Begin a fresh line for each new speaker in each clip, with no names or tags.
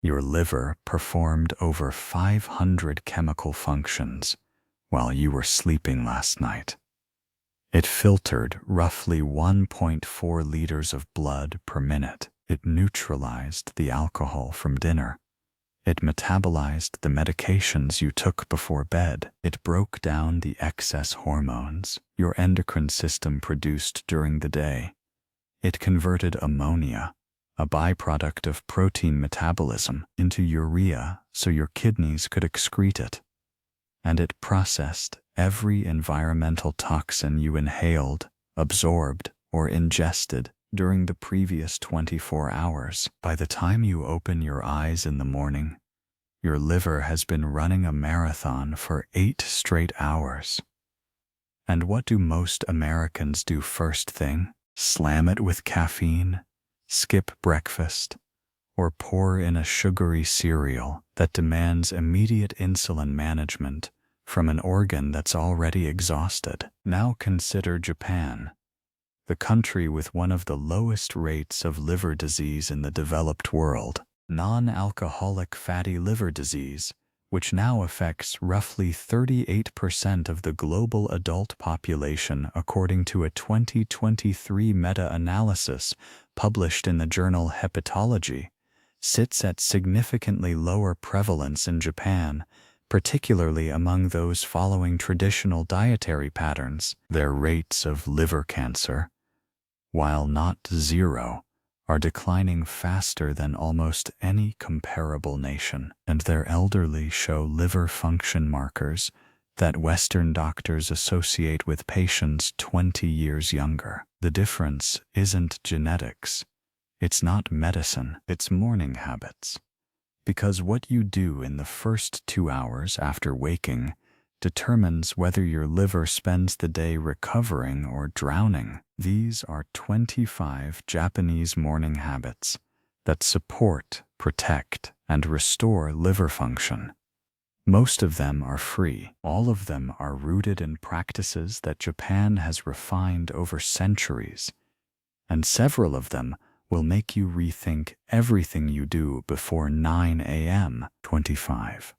Your liver performed over 500 chemical functions while you were sleeping last night. It filtered roughly 1.4 liters of blood per minute. It neutralized the alcohol from dinner. It metabolized the medications you took before bed. It broke down the excess hormones your endocrine system produced during the day. It converted ammonia, a byproduct of protein metabolism, into urea so your kidneys could excrete it. And it processed every environmental toxin you inhaled, absorbed, or ingested during the previous 24 hours. By the time you open your eyes in the morning, your liver has been running a marathon for 8 straight hours. And what do most Americans do first thing? Slam it with caffeine, skip breakfast, or pour in a sugary cereal that demands immediate insulin management from an organ that's already exhausted. Now consider Japan, the country with one of the lowest rates of liver disease in the developed world. Non-alcoholic fatty liver disease, which now affects roughly 38% of the global adult population according to a 2023 meta-analysis published in the journal Hepatology, sits at significantly lower prevalence in Japan, particularly among those following traditional dietary patterns. Their rates of liver cancer, while not zero, are declining faster than almost any comparable nation, and their elderly show liver function markers that Western doctors associate with patients 20 years younger. The difference isn't genetics. It's not medicine. It's morning habits. Because what you do in the first 2 hours after waking determines whether your liver spends the day recovering or drowning. These are 25 Japanese morning habits that support, protect, and restore liver function. Most of them are free. All of them are rooted in practices that Japan has refined over centuries, and several of them will make you rethink everything you do before 9 a.m. 25.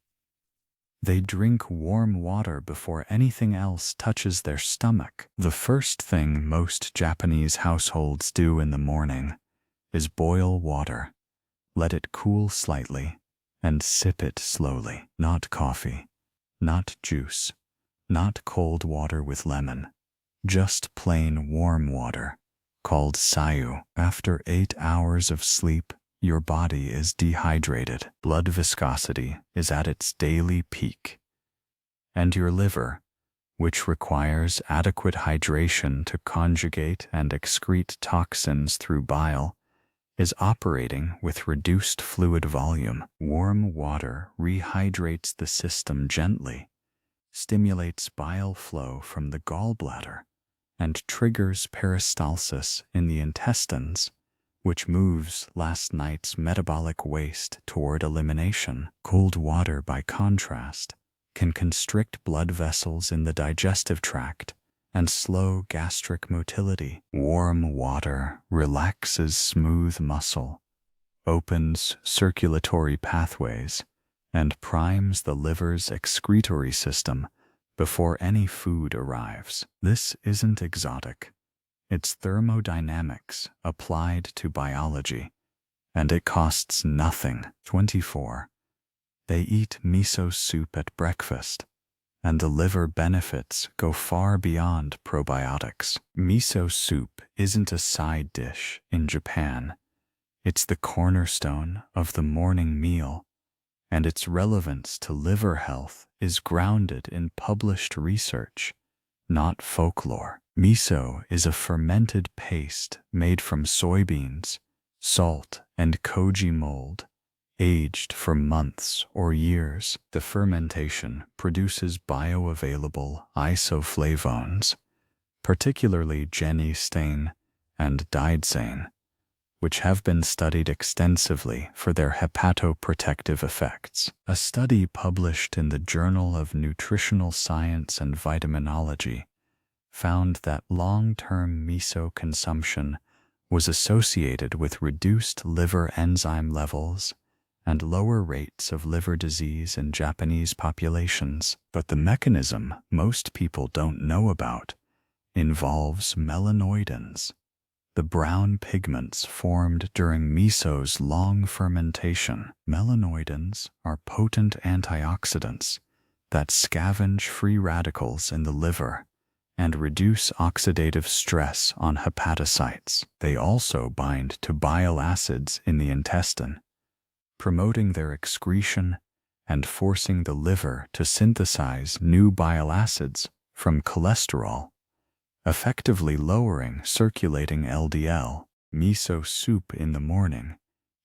They drink warm water before anything else touches their stomach. The first thing most Japanese households do in the morning is boil water, let it cool slightly, and sip it slowly. Not coffee, not juice, not cold water with lemon, just plain warm water, called sayu. After 8 hours of sleep, your body is dehydrated. Blood viscosity is at its daily peak. And your liver, which requires adequate hydration to conjugate and excrete toxins through bile, is operating with reduced fluid volume. Warm water rehydrates the system gently, stimulates bile flow from the gallbladder, and triggers peristalsis in the intestines, which moves last night's metabolic waste toward elimination. Cold water, by contrast, can constrict blood vessels in the digestive tract and slow gastric motility. Warm water relaxes smooth muscle, opens circulatory pathways, and primes the liver's excretory system before any food arrives. This isn't exotic. It's thermodynamics applied to biology, and it costs nothing. 24. They eat miso soup at breakfast, and the liver benefits go far beyond probiotics. Miso soup isn't a side dish in Japan. It's the cornerstone of the morning meal, and its relevance to liver health is grounded in published research, not folklore. Miso is a fermented paste made from soybeans, salt, and koji mold, aged for months or years. The fermentation produces bioavailable isoflavones, particularly genistein and didesain, which have been studied extensively for their hepatoprotective effects. A study published in the Journal of Nutritional Science and Vitaminology found that long-term miso consumption was associated with reduced liver enzyme levels and lower rates of liver disease in Japanese populations. But the mechanism most people don't know about involves melanoidins, the brown pigments formed during miso's long fermentation. Melanoidins are potent antioxidants that scavenge free radicals in the liver and reduce oxidative stress on hepatocytes. They also bind to bile acids in the intestine, promoting their excretion and forcing the liver to synthesize new bile acids from cholesterol, effectively lowering circulating LDL. Miso soup in the morning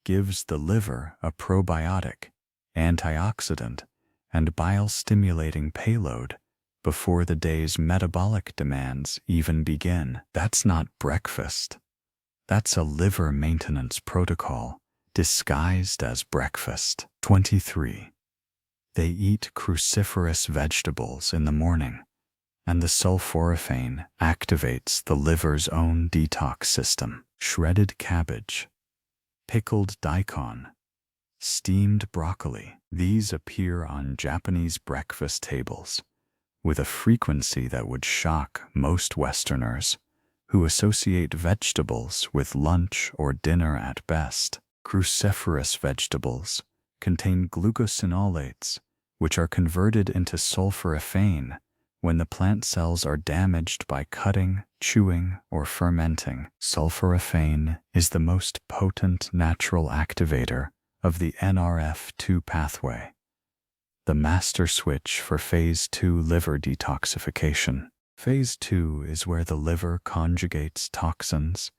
gives the liver a probiotic, antioxidant, and bile-stimulating payload before the day's metabolic demands even begin. That's not breakfast. That's a liver maintenance protocol disguised as breakfast. 23. They eat cruciferous vegetables in the morning, and the sulforaphane activates the liver's own detox system. Shredded cabbage, pickled daikon, steamed broccoli. These appear on Japanese breakfast tables with a frequency that would shock most Westerners who associate vegetables with lunch or dinner at best. Cruciferous vegetables contain glucosinolates, which are converted into sulforaphane when the plant cells are damaged by cutting, chewing, or fermenting. Sulforaphane is the most potent natural activator of the NRF2 pathway, the master switch for Phase 2 liver detoxification. Phase 2 is where the liver conjugates toxins,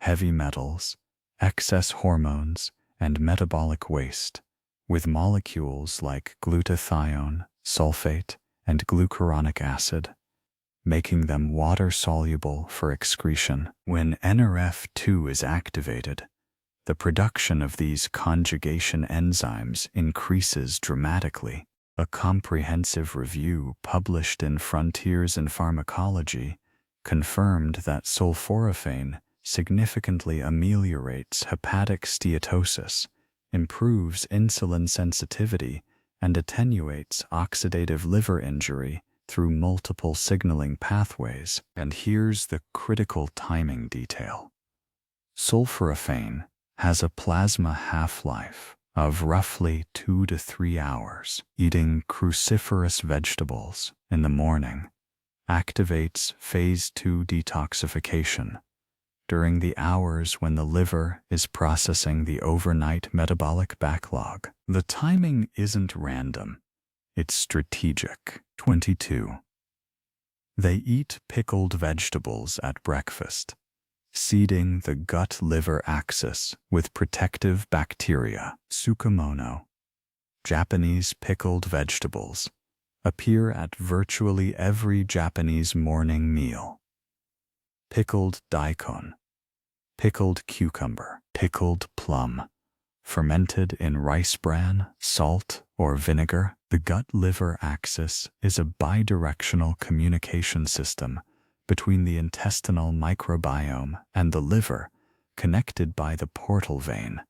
heavy metals, excess hormones, and metabolic waste with molecules like glutathione, sulfate, and glucuronic acid, making them water-soluble for excretion. When NRF2 is activated, the production of these conjugation enzymes increases dramatically. A comprehensive review published in Frontiers in Pharmacology confirmed that sulforaphane significantly ameliorates hepatic steatosis, improves insulin sensitivity, and attenuates oxidative liver injury through multiple signaling pathways. And here's the critical timing detail. Sulforaphane has a plasma half-life of roughly 2 to 3 hours. Eating cruciferous vegetables in the morning activates Phase 2 detoxification during the hours when the liver is processing the overnight metabolic backlog. The timing isn't random, it's strategic. 22. They eat pickled vegetables at breakfast, seeding the gut-liver axis with protective bacteria. Tsukemono, Japanese pickled vegetables, appear at virtually every Japanese morning meal. Pickled daikon, pickled cucumber, pickled plum, fermented in rice bran, salt, or vinegar. The gut-liver axis is a bidirectional communication system between the intestinal microbiome and the liver, connected by the portal vein.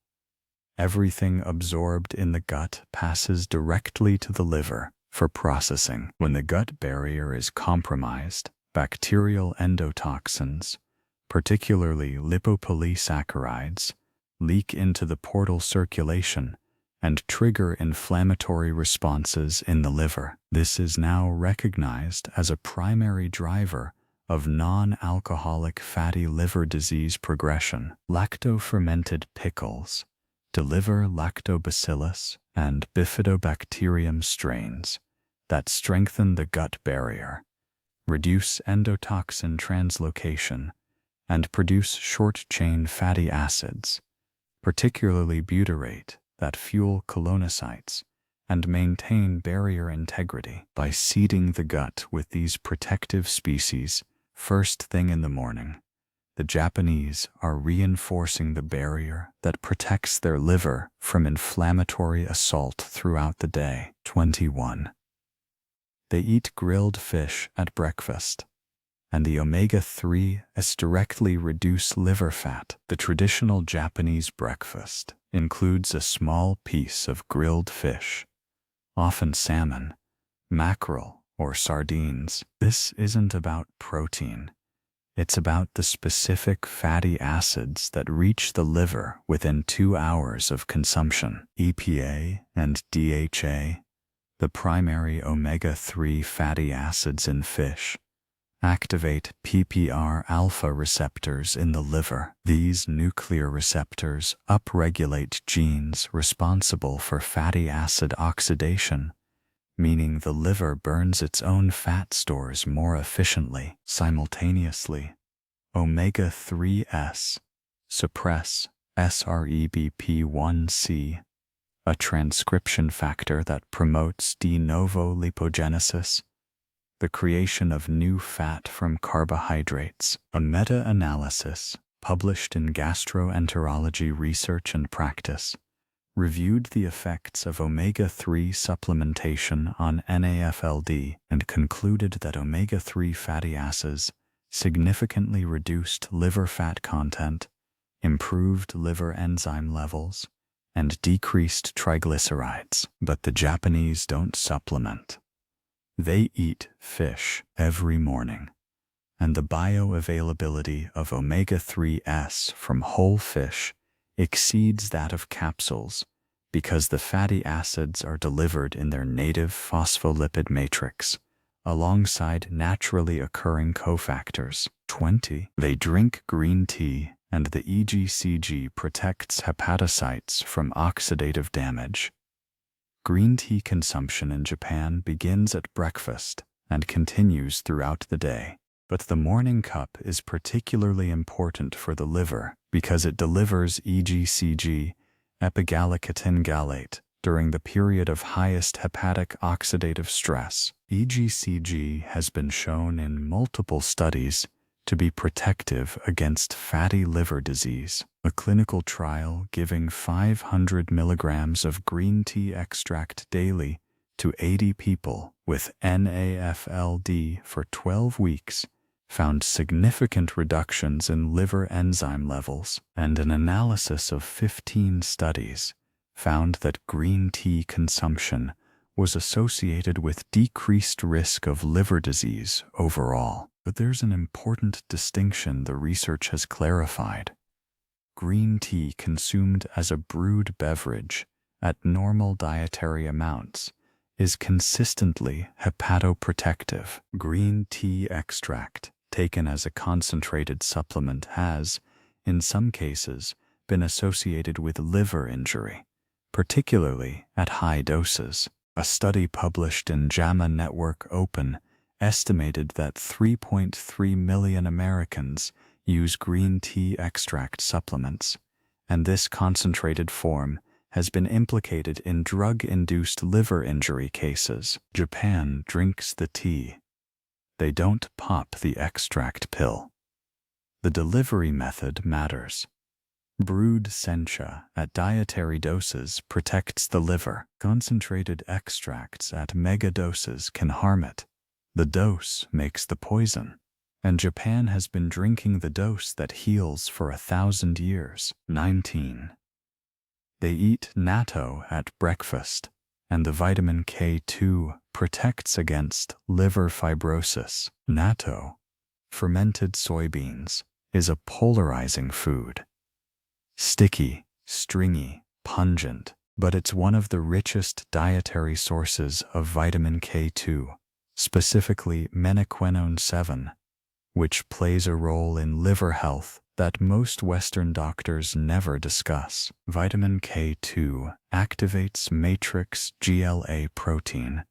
Everything absorbed in the gut passes directly to the liver for processing. When the gut barrier is compromised, bacterial endotoxins, particularly lipopolysaccharides, leak into the portal circulation and trigger inflammatory responses in the liver. This is now recognized as a primary driver of non-alcoholic fatty liver disease progression. Lacto-fermented pickles deliver lactobacillus and bifidobacterium strains that strengthen the gut barrier, reduce endotoxin translocation, and produce short-chain fatty acids, particularly butyrate, that fuel colonocytes and maintain barrier integrity. By seeding the gut with these protective species first thing in the morning, the Japanese are reinforcing the barrier that protects their liver from inflammatory assault throughout the day. 21. They eat grilled fish at breakfast, and the omega-3s directly reduce liver fat. The traditional Japanese breakfast includes a small piece of grilled fish, often salmon, mackerel, or sardines. This isn't about protein. It's about the specific fatty acids that reach the liver within 2 hours of consumption. EPA and DHA, the primary omega-3 fatty acids in fish, activate PPR alpha receptors in the liver. These nuclear receptors upregulate genes responsible for fatty acid oxidation, meaning the liver burns its own fat stores more efficiently. Simultaneously, omega-3s suppress SREBP1C, a transcription factor that promotes de novo lipogenesis, the creation of new fat from carbohydrates. A meta-analysis published in Gastroenterology Research and Practice reviewed the effects of omega-3 supplementation on NAFLD and concluded that omega-3 fatty acids significantly reduced liver fat content, improved liver enzyme levels, and decreased triglycerides. But the Japanese don't supplement. They eat fish every morning, and the bioavailability of omega-3s from whole fish exceeds that of capsules because the fatty acids are delivered in their native phospholipid matrix alongside naturally occurring cofactors. 20. They drink green tea, and the EGCG protects hepatocytes from oxidative damage. Green tea consumption in Japan begins at breakfast and continues throughout the day. But the morning cup is particularly important for the liver because it delivers EGCG, epigallocatine gallate, during the period of highest hepatic oxidative stress. EGCG has been shown in multiple studies to be protective against fatty liver disease. A clinical trial giving 500 milligrams of green tea extract daily to 80 people with NAFLD for 12 weeks found significant reductions in liver enzyme levels, and an analysis of 15 studies found that green tea consumption was associated with decreased risk of liver disease overall. But there's an important distinction the research has clarified. Green tea consumed as a brewed beverage at normal dietary amounts is consistently hepatoprotective. Green tea extract taken as a concentrated supplement has, in some cases, been associated with liver injury, particularly at high doses. A study published in JAMA Network Open estimated that 3.3 million Americans use green tea extract supplements, and this concentrated form has been implicated in drug-induced liver injury cases. Japan drinks the tea. They don't pop the extract pill. The delivery method matters. Brewed sencha at dietary doses protects the liver. Concentrated extracts at mega doses can harm it. The dose makes the poison, and Japan has been drinking the dose that heals for 1,000 years. 19. They eat natto at breakfast, and the vitamin K2 protects against liver fibrosis. Natto, fermented soybeans, is a polarizing food. Sticky, stringy, pungent, but it's one of the richest dietary sources of vitamin K2, specifically menaquinone 7, which plays a role in liver health that most Western doctors never discuss. Vitamin K2 activates matrix GLA protein,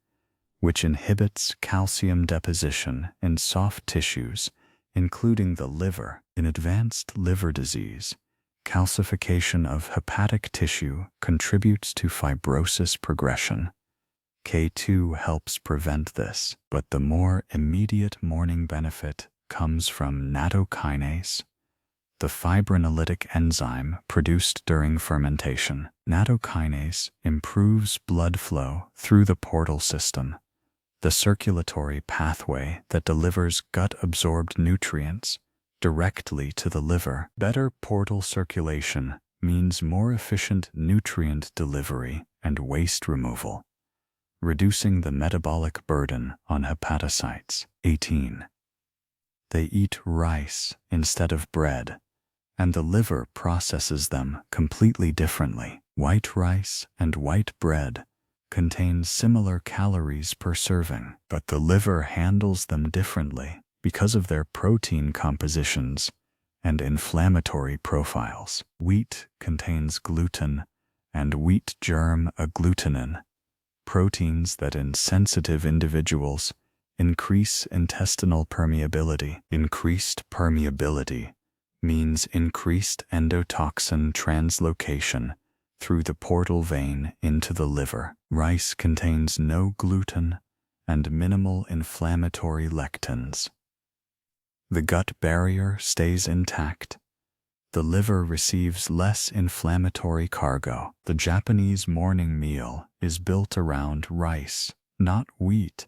which inhibits calcium deposition in soft tissues, including the liver. In advanced liver disease, calcification of hepatic tissue contributes to fibrosis progression. K2 helps prevent this, but the more immediate morning benefit comes from nattokinase, the fibrinolytic enzyme produced during fermentation. Nattokinase improves blood flow through the portal system, the circulatory pathway that delivers gut-absorbed nutrients directly to the liver. Better portal circulation means more efficient nutrient delivery and waste removal, reducing the metabolic burden on hepatocytes. 18. They eat rice instead of bread, and the liver processes them completely differently. White rice and white bread contain similar calories per serving, but the liver handles them differently because of their protein compositions and inflammatory profiles. Wheat contains gluten and wheat germ agglutinin, proteins that in sensitive individuals increase intestinal permeability. Increased permeability means increased endotoxin translocation through the portal vein into the liver. Rice contains no gluten and minimal inflammatory lectins. The gut barrier stays intact. The liver receives less inflammatory cargo. The Japanese morning meal is built around rice, not wheat,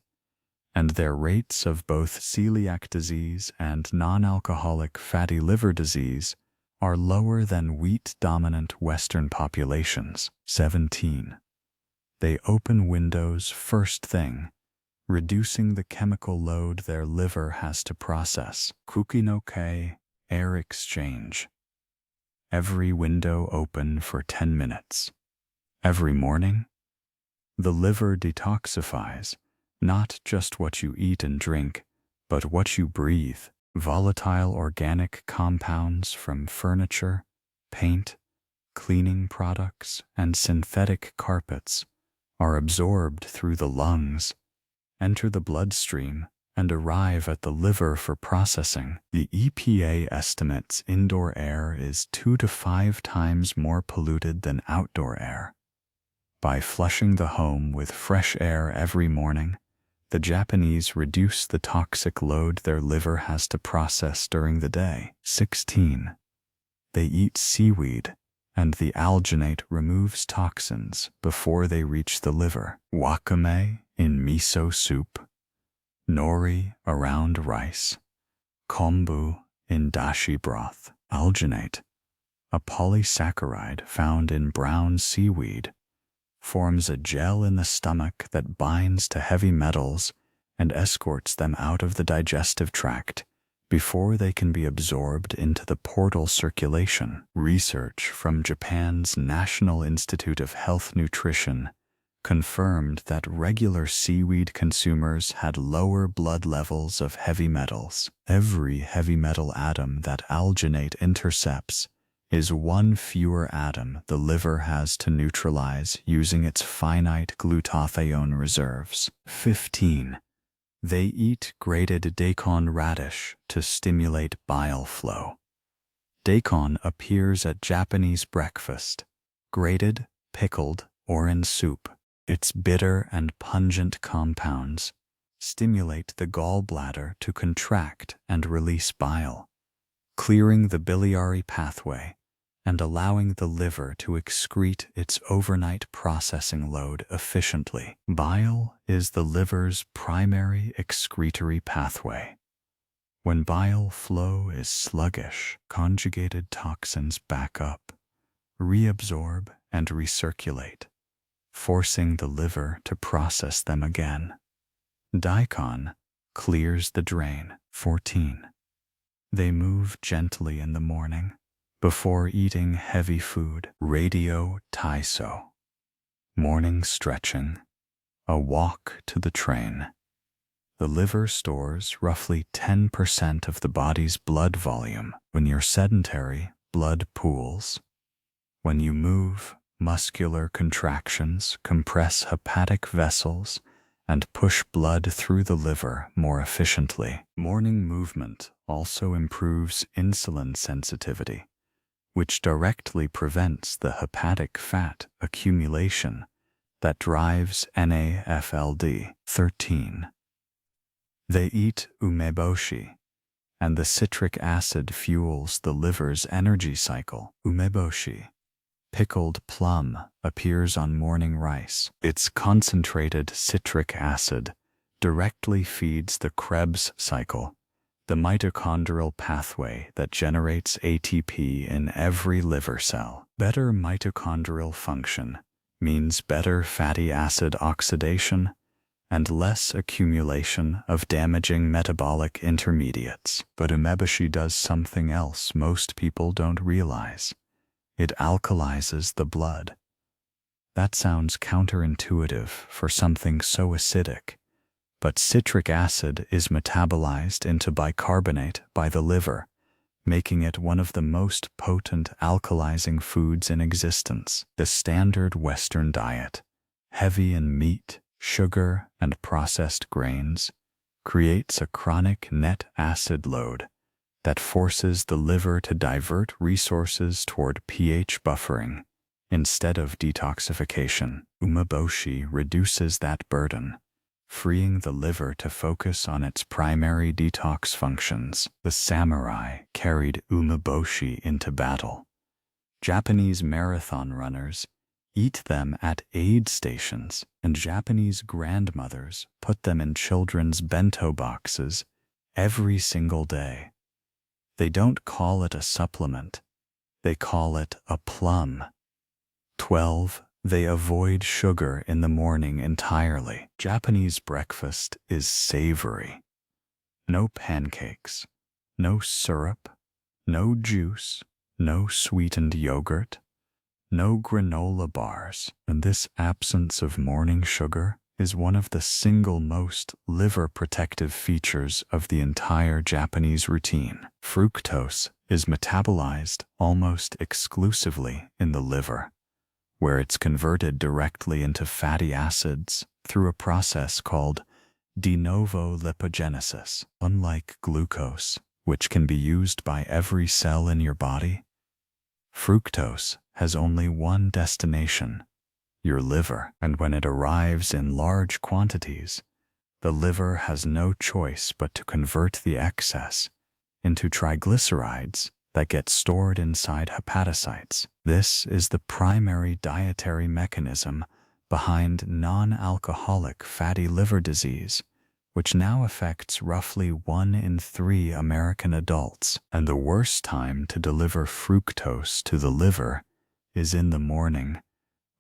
and their rates of both celiac disease and non-alcoholic fatty liver disease are lower than wheat-dominant Western populations. 17. They open windows first thing, reducing the chemical load their liver has to process. Kukinoke, air exchange. Every window open for 10 minutes. Every morning, the liver detoxifies not just what you eat and drink, but what you breathe. Volatile organic compounds from furniture, paint, cleaning products, and synthetic carpets are absorbed through the lungs, enter the bloodstream, and arrive at the liver for processing. The EPA estimates indoor air is 2 to 5 times more polluted than outdoor air. By flushing the home with fresh air every morning, the Japanese reduce the toxic load their liver has to process during the day. 16. They eat seaweed, and the alginate removes toxins before they reach the liver. Wakame in miso soup, nori around rice, kombu in dashi broth. Alginate, a polysaccharide found in brown seaweed, forms a gel in the stomach that binds to heavy metals and escorts them out of the digestive tract before they can be absorbed into the portal circulation. Research from Japan's National Institute of Health Nutrition confirmed that regular seaweed consumers had lower blood levels of heavy metals. Every heavy metal atom that alginate intercepts is one fewer atom the liver has to neutralize using its finite glutathione reserves. 15. They eat grated daikon radish to stimulate bile flow. Daikon appears at Japanese breakfast, grated, pickled, or in soup. Its bitter and pungent compounds stimulate the gallbladder to contract and release bile, clearing the biliary pathway and allowing the liver to excrete its overnight processing load efficiently. Bile is the liver's primary excretory pathway. When bile flow is sluggish, conjugated toxins back up, reabsorb, and recirculate, forcing the liver to process them again. Daikon clears the drain. 14. They move gently in the morning before eating heavy food. Radio Taiso, morning stretching, a walk to the train. The liver stores roughly 10% of the body's blood volume. When you're sedentary, blood pools. When you move, muscular contractions compress hepatic vessels and push blood through the liver more efficiently. Morning movement also improves insulin sensitivity, which directly prevents the hepatic fat accumulation that drives NAFLD. 13. They eat umeboshi, and the citric acid fuels the liver's energy cycle. Umeboshi, pickled plum, appears on morning rice. Its concentrated citric acid directly feeds the Krebs cycle, the mitochondrial pathway that generates ATP in every liver cell. Better mitochondrial function means better fatty acid oxidation and less accumulation of damaging metabolic intermediates. But umeboshi does something else most people don't realize. It alkalizes the blood. That sounds counterintuitive for something so acidic, but citric acid is metabolized into bicarbonate by the liver, making it one of the most potent alkalizing foods in existence. The standard Western diet, heavy in meat, sugar, and processed grains, creates a chronic net acid load that forces the liver to divert resources toward pH buffering instead of detoxification. Umeboshi reduces that burden, freeing the liver to focus on its primary detox functions. The samurai carried umeboshi into battle. Japanese marathon runners eat them at aid stations, and Japanese grandmothers put them in children's bento boxes every single day. They don't call it a supplement. They call it a plum. 12. They avoid sugar in the morning entirely. Japanese breakfast is savory. No pancakes, no syrup, no juice, no sweetened yogurt, no granola bars. And this absence of morning sugar is one of the single most liver protective features of the entire Japanese routine. Fructose is metabolized almost exclusively in the liver, where it's converted directly into fatty acids through a process called de novo lipogenesis. Unlike glucose, which can be used by every cell in your body, fructose has only one destination: your liver. And when it arrives in large quantities, the liver has no choice but to convert the excess into triglycerides that get stored inside hepatocytes. This is the primary dietary mechanism behind non-alcoholic fatty liver disease, which now affects roughly 1 in 3 American adults. And the worst time to deliver fructose to the liver is in the morning,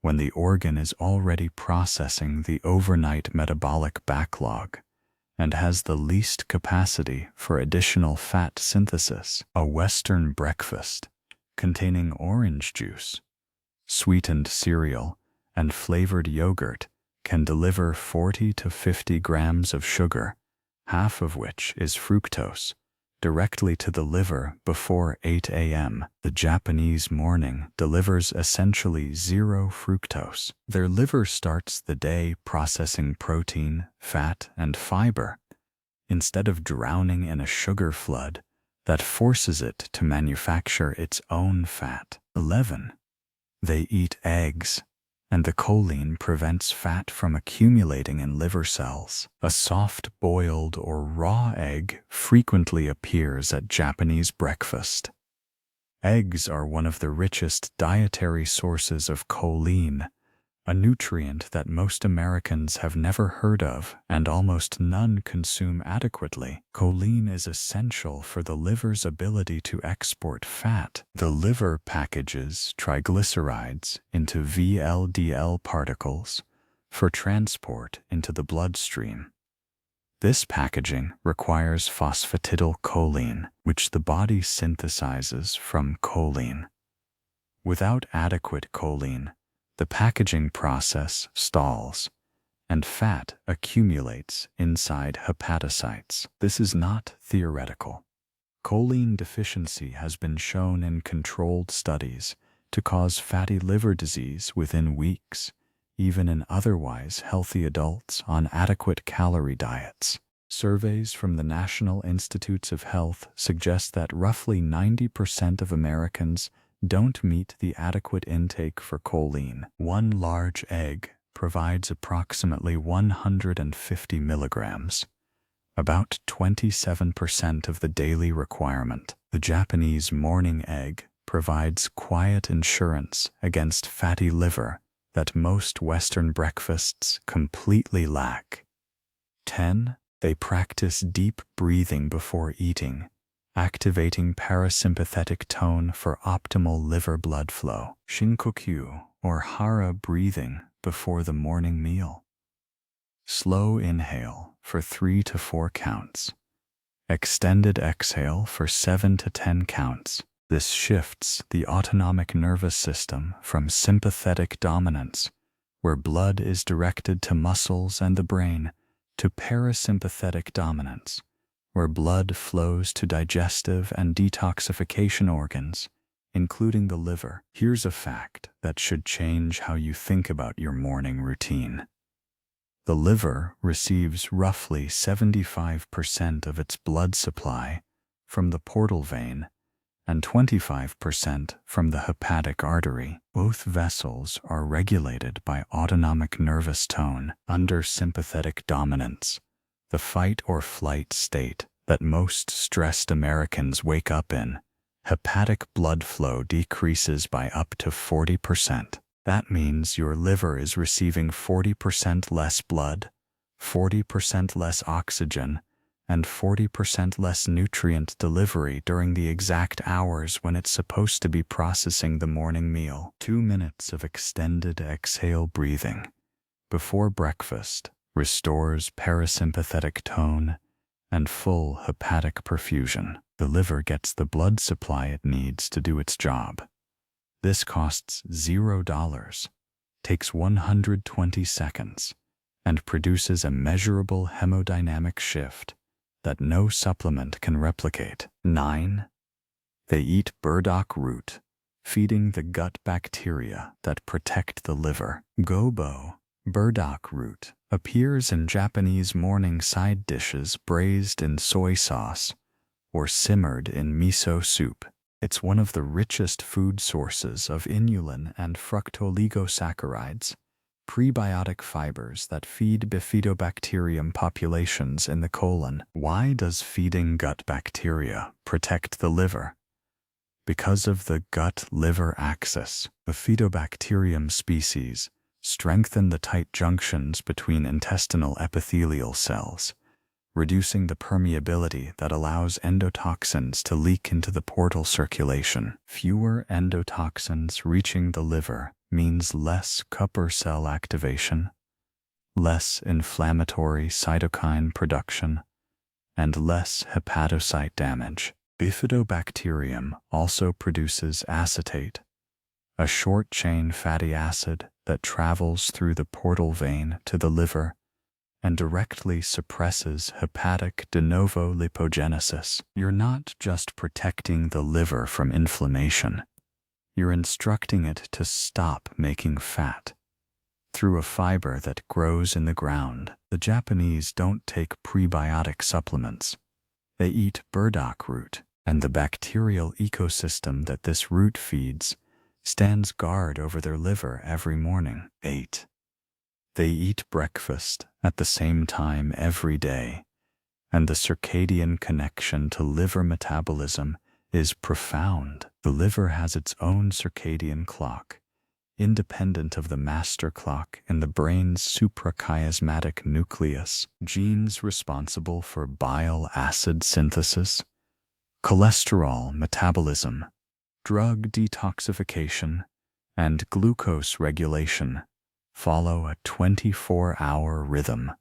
when the organ is already processing the overnight metabolic backlog and has the least capacity for additional fat synthesis. A Western breakfast containing orange juice, sweetened cereal, and flavored yogurt can deliver 40 to 50 grams of sugar, half of which is fructose, directly to the liver before 8 a.m. The Japanese morning delivers essentially zero fructose. Their liver starts the day processing protein, fat, and fiber, instead of drowning in a sugar flood that forces it to manufacture its own fat. 11. They eat eggs, and the choline prevents fat from accumulating in liver cells. A soft boiled or raw egg frequently appears at Japanese breakfast. Eggs are one of the richest dietary sources of choline, a nutrient that most Americans have never heard of and almost none consume adequately. Choline is essential for the liver's ability to export fat. The liver packages triglycerides into VLDL particles for transport into the bloodstream. This packaging requires phosphatidylcholine, which the body synthesizes from choline. Without adequate choline, the packaging process stalls, and fat accumulates inside hepatocytes. This is not theoretical. Choline deficiency has been shown in controlled studies to cause fatty liver disease within weeks, even in otherwise healthy adults on adequate calorie diets. Surveys from the National Institutes of Health suggest that roughly 90% of Americans don't meet the adequate intake for choline. One large egg provides approximately 150 milligrams, about 27% of the daily requirement. The Japanese morning egg provides quiet insurance against fatty liver that most Western breakfasts completely lack. 10. They practice deep breathing before eating, activating parasympathetic tone for optimal liver blood flow. Shinkokyu, or hara breathing before the morning meal. Slow inhale for 3 to 4 counts. Extended exhale for 7 to 10 counts. This shifts the autonomic nervous system from sympathetic dominance, where blood is directed to muscles and the brain, to parasympathetic dominance, where blood flows to digestive and detoxification organs, including the liver. Here's a fact that should change how you think about your morning routine. The liver receives roughly 75% of its blood supply from the portal vein and 25% from the hepatic artery. Both vessels are regulated by autonomic nervous tone under sympathetic dominance, the fight or flight state that most stressed Americans wake up in. Hepatic blood flow decreases by up to 40%. That means your liver is receiving 40% less blood, 40% less oxygen, and 40% less nutrient delivery during the exact hours when it's supposed to be processing the morning meal. 2 minutes of extended exhale breathing before breakfast restores parasympathetic tone and full hepatic perfusion. The liver gets the blood supply it needs to do its job. This costs $0, takes 120 seconds, and produces a measurable hemodynamic shift that no supplement can replicate. 9. They eat burdock root, feeding the gut bacteria that protect the liver. Gobo, burdock root, appears in Japanese morning side dishes braised in soy sauce or simmered in miso soup. It's one of the richest food sources of inulin and fructooligosaccharides, prebiotic fibers that feed bifidobacterium populations in the colon. Why does feeding gut bacteria protect the liver? Because of the gut-liver axis. Bifidobacterium species strengthen the tight junctions between intestinal epithelial cells, reducing the permeability that allows endotoxins to leak into the portal circulation. Fewer endotoxins reaching the liver means less Kupffer cell activation, less inflammatory cytokine production, and less hepatocyte damage. Bifidobacterium also produces acetate, a short-chain fatty acid that travels through the portal vein to the liver and directly suppresses hepatic de novo lipogenesis. You're not just protecting the liver from inflammation, you're instructing it to stop making fat through a fiber that grows in the ground. The Japanese don't take prebiotic supplements. They eat burdock root, and the bacterial ecosystem that this root feeds stands guard over their liver every morning. 8. They eat breakfast at the same time every day, and the circadian connection to liver metabolism is profound. The liver has its own circadian clock, independent of the master clock in the brain's suprachiasmatic nucleus. Genes responsible for bile acid synthesis, cholesterol metabolism, drug detoxification, and glucose regulation follow a 24-hour rhythm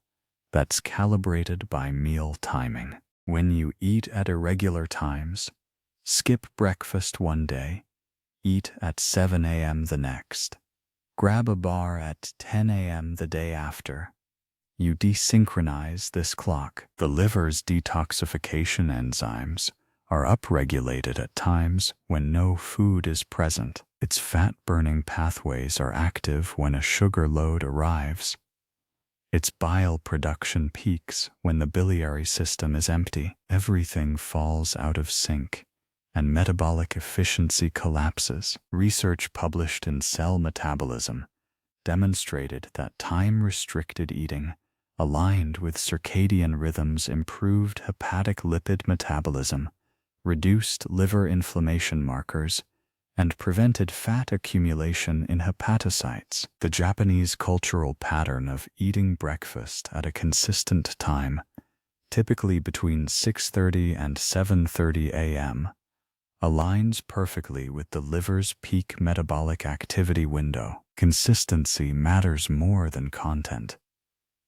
that's calibrated by meal timing. When you eat at irregular times, skip breakfast one day, eat at 7 a.m. the next, grab a bar at 10 a.m. the day after, you desynchronize this clock. The liver's detoxification enzymes are upregulated at times when no food is present. Its fat-burning pathways are active when a sugar load arrives. Its bile production peaks when the biliary system is empty. Everything falls out of sync, and metabolic efficiency collapses. Research published in Cell Metabolism demonstrated that time-restricted eating, aligned with circadian rhythms, improved hepatic lipid metabolism, reduced liver inflammation markers, and prevented fat accumulation in hepatocytes. The Japanese cultural pattern of eating breakfast at a consistent time typically between 6:30 and 7:30 a.m., aligns perfectly with the liver's peak metabolic activity window. Consistency matters more than content.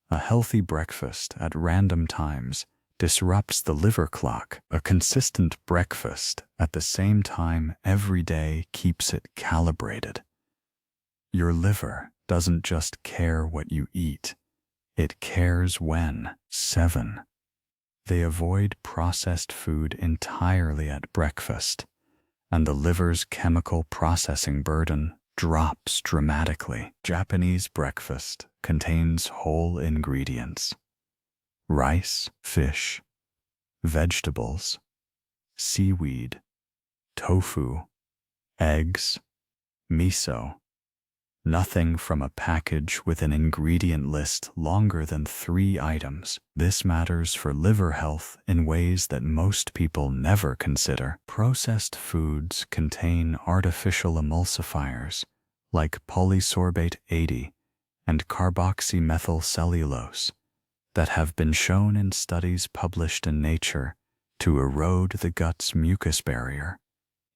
A healthy breakfast at random times disrupts the liver clock. A consistent breakfast at the same time every day keeps it calibrated. Your liver doesn't just care what you eat, it cares when. 7. They avoid processed food entirely at breakfast, and the liver's chemical processing burden drops dramatically. Japanese breakfast contains whole ingredients: rice, fish, vegetables, seaweed, tofu, eggs, miso. Nothing from a package with an ingredient list longer than 3 items. This matters for liver health in ways that most people never consider. Processed foods contain artificial emulsifiers like polysorbate 80 and carboxymethylcellulose that have been shown in studies published in Nature to erode the gut's mucus barrier,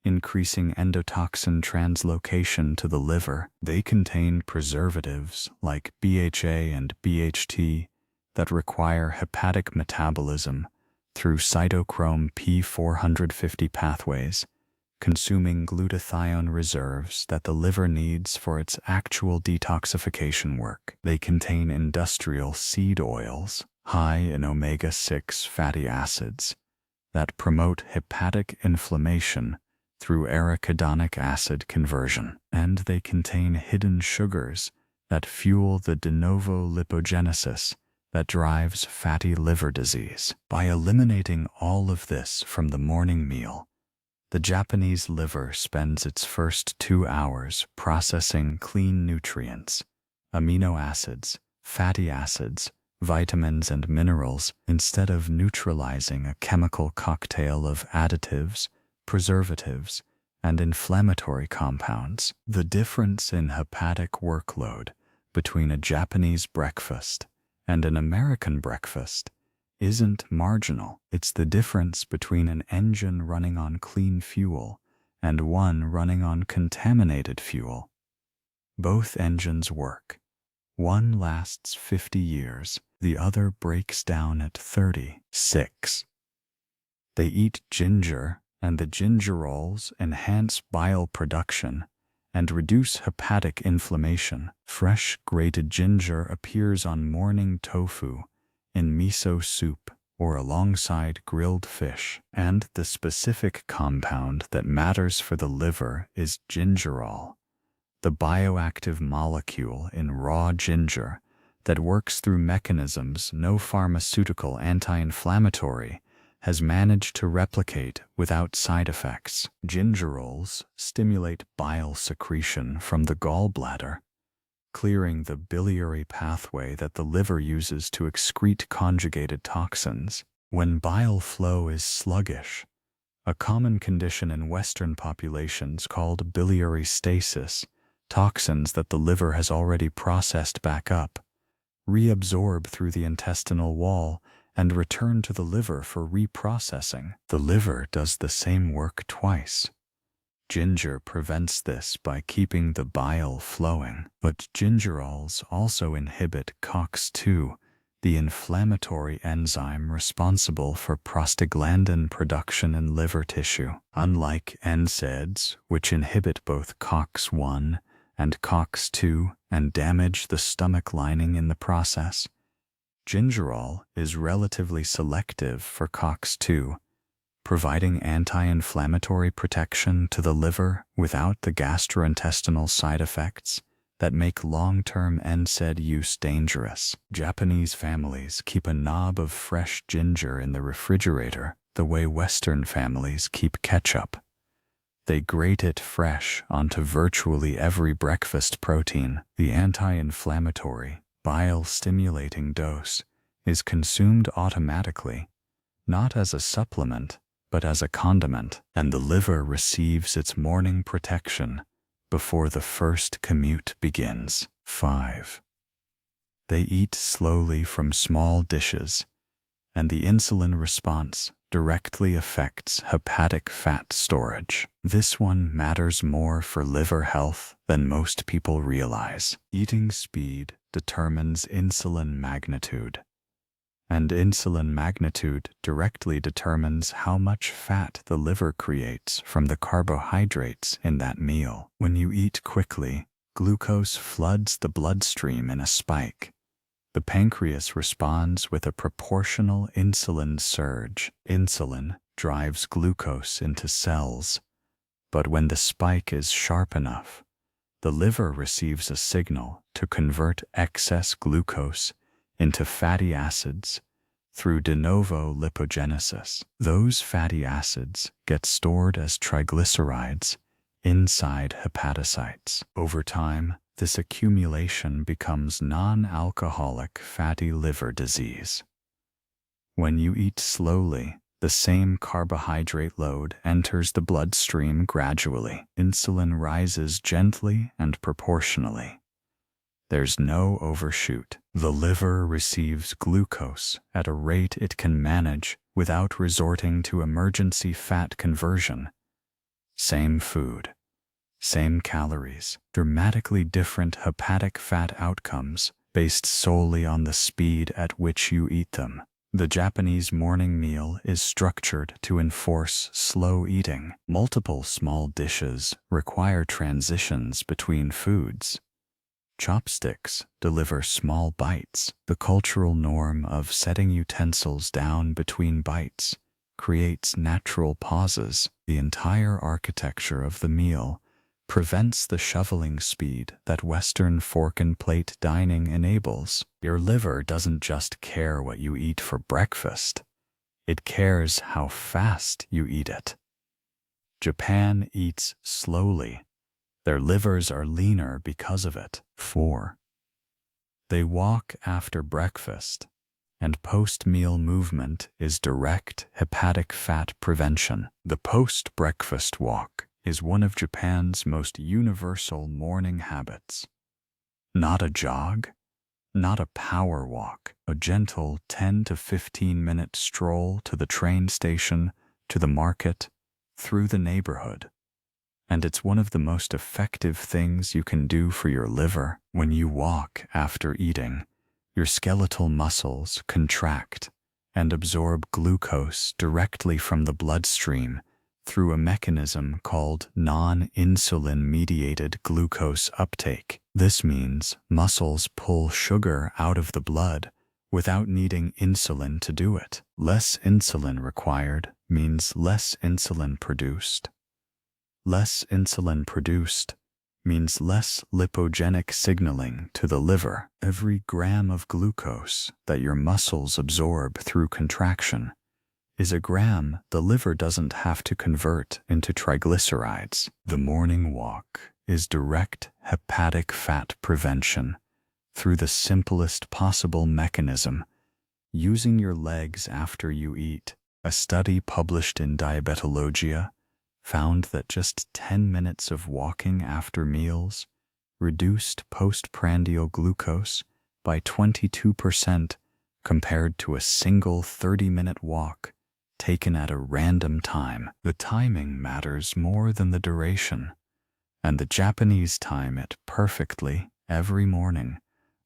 increasing endotoxin translocation to the liver. They contain preservatives like BHA and BHT that require hepatic metabolism through cytochrome P450 pathways, consuming glutathione reserves that the liver needs for its actual detoxification work. They contain industrial seed oils, high in omega-6 fatty acids, that promote hepatic inflammation through arachidonic acid conversion. And they contain hidden sugars that fuel the de novo lipogenesis that drives fatty liver disease. By eliminating all of this from the morning meal, the Japanese liver spends its first 2 hours processing clean nutrients, amino acids, fatty acids, vitamins, and minerals instead of neutralizing a chemical cocktail of additives, preservatives, and inflammatory compounds. The difference in hepatic workload between a Japanese breakfast and an American breakfast isn't marginal. It's the difference between an engine running on clean fuel and one running on contaminated fuel. Both engines work. One lasts 50 years, the other breaks down at 30. 6. They eat ginger, and the gingerols enhance bile production and reduce hepatic inflammation. Fresh grated ginger appears on morning tofu, in miso soup, or alongside grilled fish. And the specific compound that matters for the liver is gingerol, the bioactive molecule in raw ginger that works through mechanisms no pharmaceutical anti-inflammatory has managed to replicate without side effects. Gingerols stimulate bile secretion from the gallbladder, clearing the biliary pathway that the liver uses to excrete conjugated toxins. When bile flow is sluggish, a common condition in Western populations called biliary stasis, toxins that the liver has already processed back up reabsorb through the intestinal wall and return to the liver for reprocessing. The liver does the same work twice. Ginger prevents this by keeping the bile flowing, but gingerols also inhibit COX-2, the inflammatory enzyme responsible for prostaglandin production in liver tissue. Unlike NSAIDs, which inhibit both COX-1 and COX-2 and damage the stomach lining in the process, gingerol is relatively selective for COX-2, providing anti-inflammatory protection to the liver without the gastrointestinal side effects that make long-term NSAID use dangerous. Japanese families keep a knob of fresh ginger in the refrigerator the way Western families keep ketchup. They grate it fresh onto virtually every breakfast protein. The anti-inflammatory, bile-stimulating dose is consumed automatically, not as a supplement, but as a condiment, and the liver receives its morning protection before the first commute begins. 5. They eat slowly from small dishes, and the insulin response directly affects hepatic fat storage. This one matters more for liver health than most people realize. Eating speed determines insulin magnitude, and insulin magnitude directly determines how much fat the liver creates from the carbohydrates in that meal. When you eat quickly, glucose floods the bloodstream in a spike. The pancreas responds with a proportional insulin surge. Insulin drives glucose into cells, but when the spike is sharp enough, the liver receives a signal to convert excess glucose into fatty acids through de novo lipogenesis. Those fatty acids get stored as triglycerides inside hepatocytes. Over time, this accumulation becomes non-alcoholic fatty liver disease. When you eat slowly, the same carbohydrate load enters the bloodstream gradually. Insulin rises gently and proportionally. There's no overshoot. The liver receives glucose at a rate it can manage without resorting to emergency fat conversion. Same food, same calories, dramatically different hepatic fat outcomes based solely on the speed at which you eat them. The Japanese morning meal is structured to enforce slow eating. Multiple small dishes require transitions between foods. Chopsticks deliver small bites. The cultural norm of setting utensils down between bites creates natural pauses. The entire architecture of the meal prevents the shoveling speed that Western fork and plate dining enables. Your liver doesn't just care what you eat for breakfast. It cares how fast you eat it. Japan eats slowly. Their livers are leaner because of it. 4. They walk after breakfast, and post-meal movement is direct hepatic fat prevention. The post-breakfast walk is one of Japan's most universal morning habits. Not a jog, not a power walk, a gentle 10 to 15-minute stroll to the train station, to the market, through the neighborhood. And it's one of the most effective things you can do for your liver. When you walk after eating, your skeletal muscles contract and absorb glucose directly from the bloodstream through a mechanism called non-insulin-mediated glucose uptake. This means muscles pull sugar out of the blood without needing insulin to do it. Less insulin required means less insulin produced. Less insulin produced means less lipogenic signaling to the liver. Every gram of glucose that your muscles absorb through contraction is a gram the liver doesn't have to convert into triglycerides. The morning walk is direct hepatic fat prevention through the simplest possible mechanism, using your legs after you eat. A study published in Diabetologia found that just 10 minutes of walking after meals reduced postprandial glucose by 22% compared to a single 30-minute walk taken at a random time. The timing matters more than the duration, and the Japanese time it perfectly every morning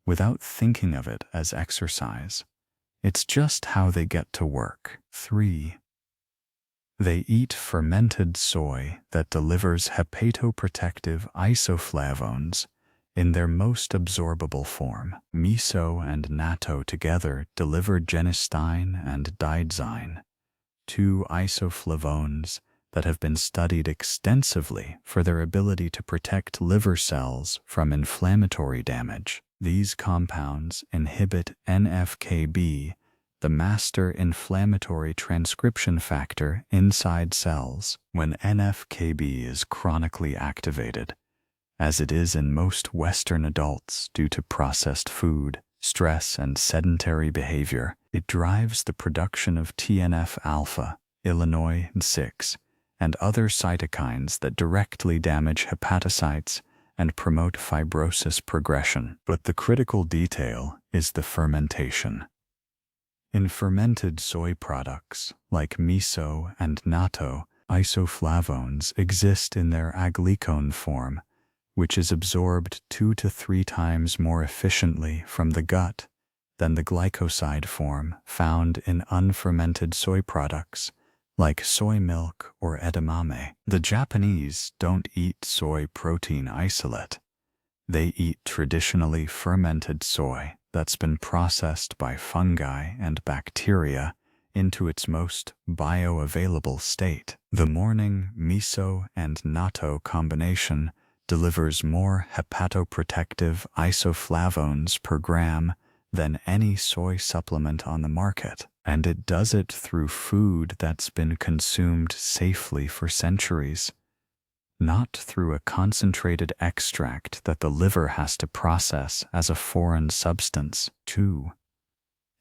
without thinking of it as exercise. It's just how they get to work. 3. They eat fermented soy that delivers hepatoprotective isoflavones in their most absorbable form. Miso and natto together deliver genistein and digoxin, 2 isoflavones that have been studied extensively for their ability to protect liver cells from inflammatory damage. These compounds inhibit NFKB, the master inflammatory transcription factor inside cells. When NFKB is chronically activated, as it is in most Western adults due to processed food, stress, and sedentary behavior, it drives the production of TNF-alpha, Illinois-6, and other cytokines that directly damage hepatocytes and promote fibrosis progression. But the critical detail is the fermentation. In fermented soy products like miso and natto, isoflavones exist in their aglycone form, which is absorbed 2 to 3 times more efficiently from the gut than the glycoside form found in unfermented soy products like soy milk or edamame. The Japanese don't eat soy protein isolate. They eat traditionally fermented soy that's been processed by fungi and bacteria into its most bioavailable state. The morning miso and natto combination delivers more hepatoprotective isoflavones per gram than any soy supplement on the market, and it does it through food that's been consumed safely for centuries, not through a concentrated extract that the liver has to process as a foreign substance, too.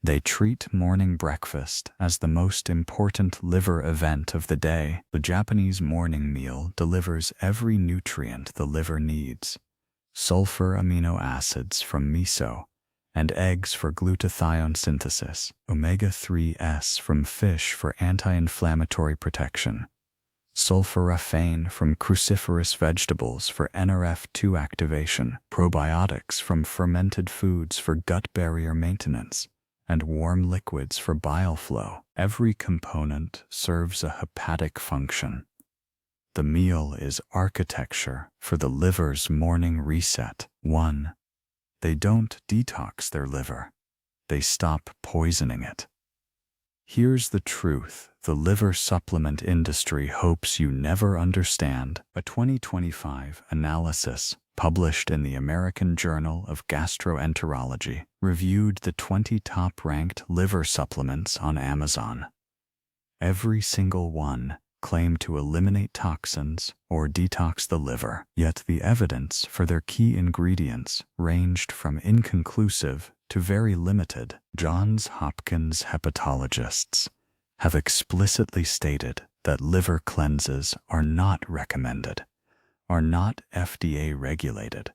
They treat morning breakfast as the most important liver event of the day. The Japanese morning meal delivers every nutrient the liver needs: sulfur amino acids from miso, and eggs for glutathione synthesis, omega-3s from fish for anti-inflammatory protection, sulforaphane from cruciferous vegetables for NRF2 activation, probiotics from fermented foods for gut barrier maintenance, and warm liquids for bile flow. Every component serves a hepatic function. The meal is architecture for the liver's morning reset. 1. They don't detox their liver. They stop poisoning it. Here's the truth the liver supplement industry hopes you never understand. A 2025 analysis published in the American Journal of Gastroenterology reviewed the 20 top-ranked liver supplements on Amazon. Every single one claimed to eliminate toxins or detox the liver, yet the evidence for their key ingredients ranged from inconclusive to very limited. Johns Hopkins hepatologists have explicitly stated that liver cleanses are not recommended, are not FDA regulated,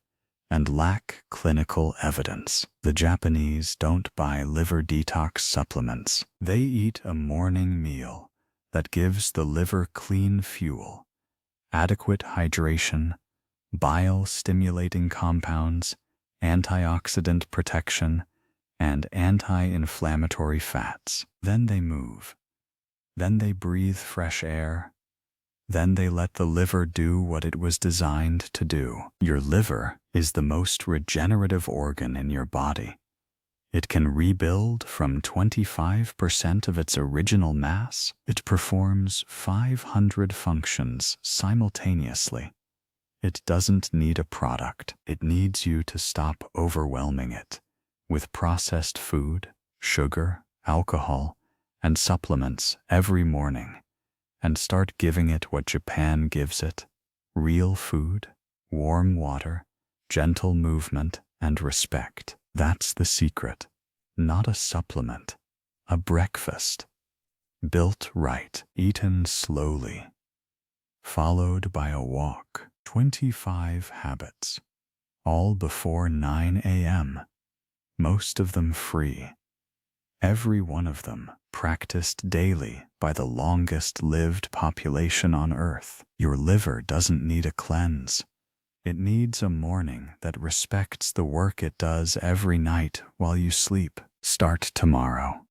and lack clinical evidence. The Japanese don't buy liver detox supplements. They eat a morning meal that gives the liver clean fuel, adequate hydration, bile-stimulating compounds, antioxidant protection, and anti-inflammatory fats. Then they move. Then they breathe fresh air. Then they let the liver do what it was designed to do. Your liver is the most regenerative organ in your body. It can rebuild from 25% of its original mass. It performs 500 functions simultaneously. It doesn't need a product. It needs you to stop overwhelming it with processed food, sugar, alcohol, and supplements every morning, and start giving it what Japan gives it: real food, warm water, gentle movement, and respect. That's the secret. Not a supplement, a breakfast. Built right, eaten slowly, followed by a walk. 25 habits, all before 9 a.m., most of them free. Every one of them practiced daily by the longest-lived population on Earth. Your liver doesn't need a cleanse. It needs a morning that respects the work it does every night while you sleep. Start tomorrow.